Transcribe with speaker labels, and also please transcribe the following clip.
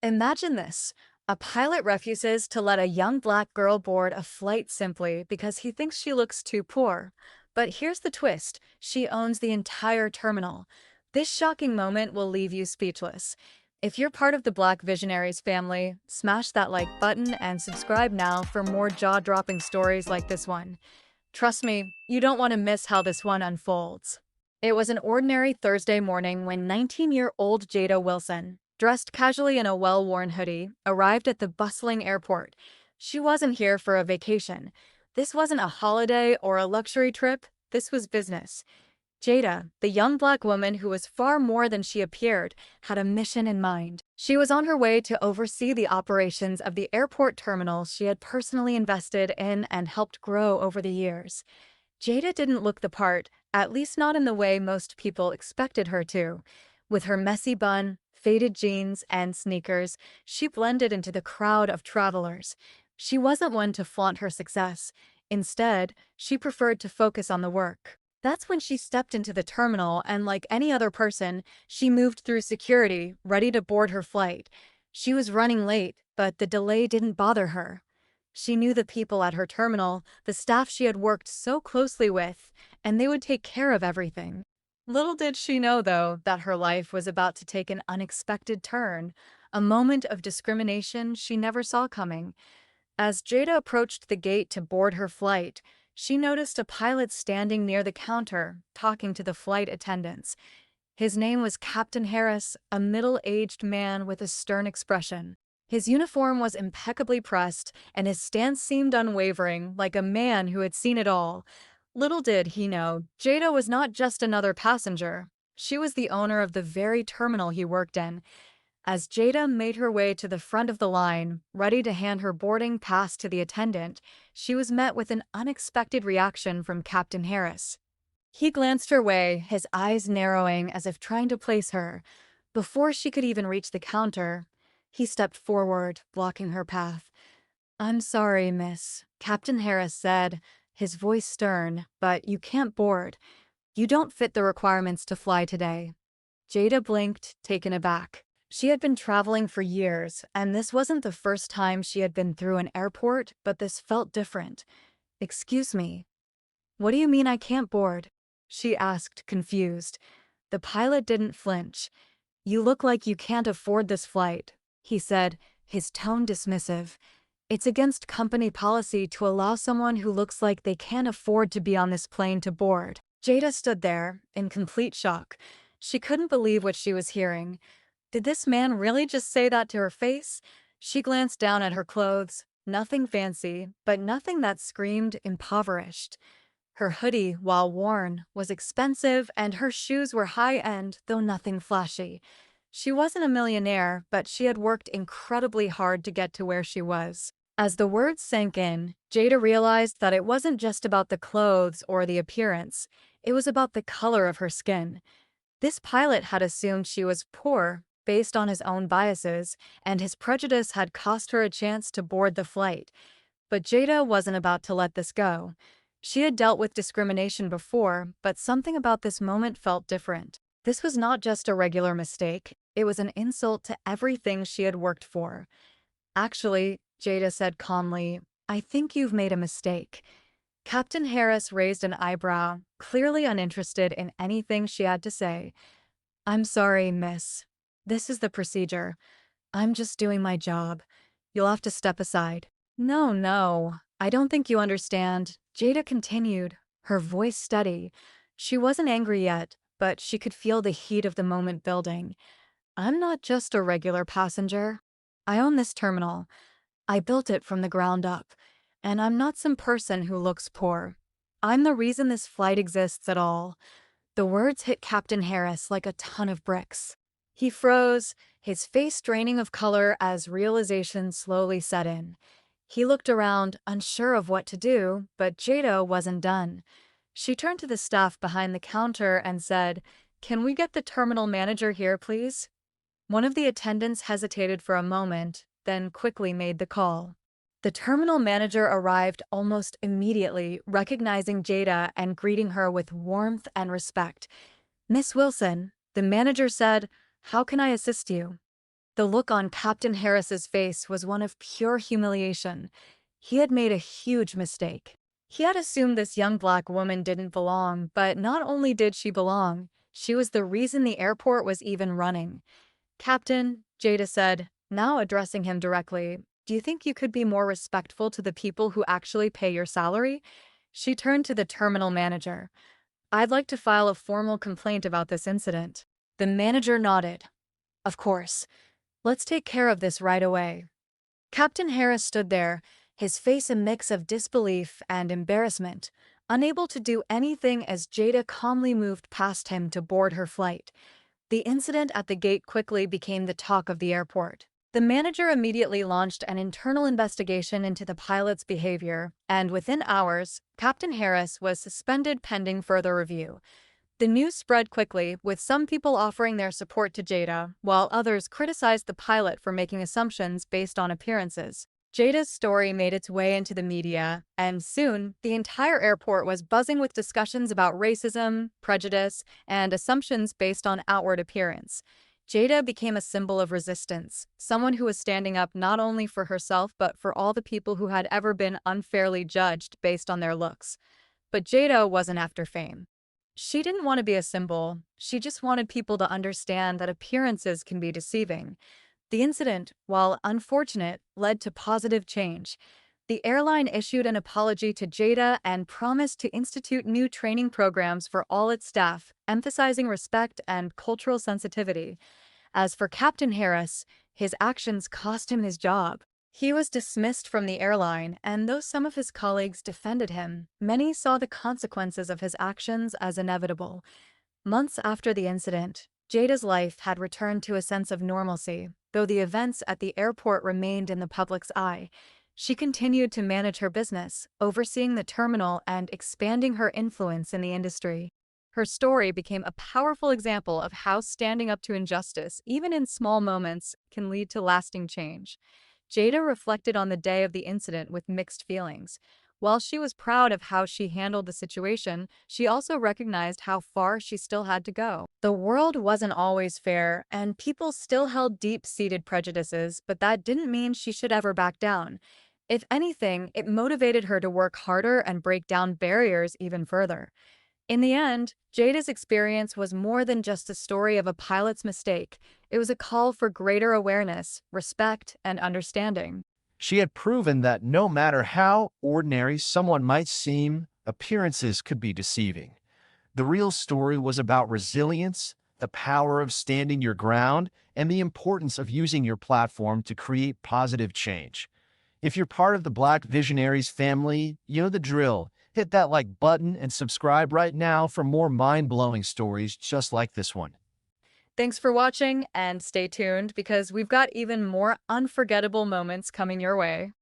Speaker 1: Imagine this. A pilot refuses to let a young black girl board a flight simply because he thinks she looks too poor. But here's the twist. She owns the entire terminal. This shocking moment will leave you speechless. If you're part of the Black Visionaries family, smash that like button and subscribe now for more jaw-dropping stories like this one. Trust me, you don't want to miss how this one unfolds. It was an ordinary Thursday morning when 19-year-old Jada Wilson, dressed casually in a well-worn hoodie, arrived at the bustling airport. She wasn't here for a vacation. This wasn't a holiday or a luxury trip. This was business. Jada, the young black woman who was far more than she appeared, had a mission in mind. She was on her way to oversee the operations of the airport terminal she had personally invested in and helped grow over the years. Jada didn't look the part, at least not in the way most people expected her to. With her messy bun, faded jeans, and sneakers, she blended into the crowd of travelers. She wasn't one to flaunt her success. Instead, she preferred to focus on the work. That's when she stepped into the terminal and, like any other person, she moved through security, ready to board her flight. She was running late, but the delay didn't bother her. She knew the people at her terminal, the staff she had worked so closely with, and they would take care of everything. Little did she know, though, that her life was about to take an unexpected turn, a moment of discrimination she never saw coming. As Jada approached the gate to board her flight, she noticed a pilot standing near the counter, talking to the flight attendants. His name was Captain Harris, a middle-aged man with a stern expression. His uniform was impeccably pressed, and his stance seemed unwavering, like a man who had seen it all. Little did he know, Jada was not just another passenger. She was the owner of the very terminal he worked in. As Jada made her way to the front of the line, ready to hand her boarding pass to the attendant, she was met with an unexpected reaction from Captain Harris. He glanced her way, his eyes narrowing as if trying to place her. Before she could even reach the counter, he stepped forward, blocking her path. "I'm sorry, miss," Captain Harris said, his voice stern, "but you can't board. You don't fit the requirements to fly today." Jada blinked, taken aback. She had been traveling for years, and this wasn't the first time she had been through an airport, but this felt different. "Excuse me. What do you mean I can't board?" she asked, confused. The pilot didn't flinch. "You look like you can't afford this flight," he said, his tone dismissive. "It's against company policy to allow someone who looks like they can't afford to be on this plane to board." Jada stood there, in complete shock. She couldn't believe what she was hearing. Did this man really just say that to her face? She glanced down at her clothes. Nothing fancy, but nothing that screamed impoverished. Her hoodie, while worn, was expensive, and her shoes were high-end, though nothing flashy. She wasn't a millionaire, but she had worked incredibly hard to get to where she was. As the words sank in, Jada realized that it wasn't just about the clothes or the appearance. It was about the color of her skin. This pilot had assumed she was poor, based on his own biases, and his prejudice had cost her a chance to board the flight. But Jada wasn't about to let this go. She had dealt with discrimination before, but something about this moment felt different. This was not just a regular mistake, it was an insult to everything she had worked for. "Actually," Jada said calmly, "I think you've made a mistake." Captain Harris raised an eyebrow, clearly uninterested in anything she had to say. "I'm sorry, miss. This is the procedure. I'm just doing my job. You'll have to step aside." "No, no, I don't think you understand," Jada continued, her voice steady. She wasn't angry yet, but she could feel the heat of the moment building. "I'm not just a regular passenger. I own this terminal. I built it from the ground up. And I'm not some person who looks poor. I'm the reason this flight exists at all." The words hit Captain Harris like a ton of bricks. He froze, his face draining of color as realization slowly set in. He looked around, unsure of what to do, but Jada wasn't done. She turned to the staff behind the counter and said, "Can we get the terminal manager here, please?" One of the attendants hesitated for a moment, then quickly made the call. The terminal manager arrived almost immediately, recognizing Jada and greeting her with warmth and respect. "Miss Wilson," the manager said, "how can I assist you?" The look on Captain Harris's face was one of pure humiliation. He had made a huge mistake. He had assumed this young black woman didn't belong, but not only did she belong, she was the reason the airport was even running. Captain, Jada said, now addressing him directly, do you think you could be more respectful to the people who actually pay your salary? She turned to the terminal manager. I'd like to file a formal complaint about this incident. The manager nodded. Of course. Let's take care of this right away. Captain Harris stood there, his face a mix of disbelief and embarrassment, unable to do anything as Jada calmly moved past him to board her flight. The incident at the gate quickly became the talk of the airport. The manager immediately launched an internal investigation into the pilot's behavior, and within hours, Captain Harris was suspended pending further review. The news spread quickly, with some people offering their support to Jada, while others criticized the pilot for making assumptions based on appearances. Jada's story made its way into the media, and soon, the entire airport was buzzing with discussions about racism, prejudice, and assumptions based on outward appearance. Jada became a symbol of resistance, someone who was standing up not only for herself but for all the people who had ever been unfairly judged based on their looks. But Jada wasn't after fame. She didn't want to be a symbol, she just wanted people to understand that appearances can be deceiving. The incident, while unfortunate, led to positive change. The airline issued an apology to Jada and promised to institute new training programs for all its staff, emphasizing respect and cultural sensitivity. As for Captain Harris, his actions cost him his job. He was dismissed from the airline, and though some of his colleagues defended him, many saw the consequences of his actions as inevitable. Months after the incident, Jada's life had returned to a sense of normalcy, though the events at the airport remained in the public's eye. She continued to manage her business, overseeing the terminal and expanding her influence in the industry. Her story became a powerful example of how standing up to injustice, even in small moments, can lead to lasting change. Jada reflected on the day of the incident with mixed feelings. While she was proud of how she handled the situation, she also recognized how far she still had to go. The world wasn't always fair, and people still held deep-seated prejudices, but that didn't mean she should ever back down. If anything, it motivated her to work harder and break down barriers even further. In the end, Jada's experience was more than just a story of a pilot's mistake. It was a call for greater awareness, respect, and understanding.
Speaker 2: She had proven that no matter how ordinary someone might seem, appearances could be deceiving. The real story was about resilience, the power of standing your ground, and the importance of using your platform to create positive change. If you're part of the Black Visionaries family, you know the drill. Hit that like button and subscribe right now for more mind-blowing stories just like this one.
Speaker 1: Thanks for watching, and stay tuned because we've got even more unforgettable moments coming your way.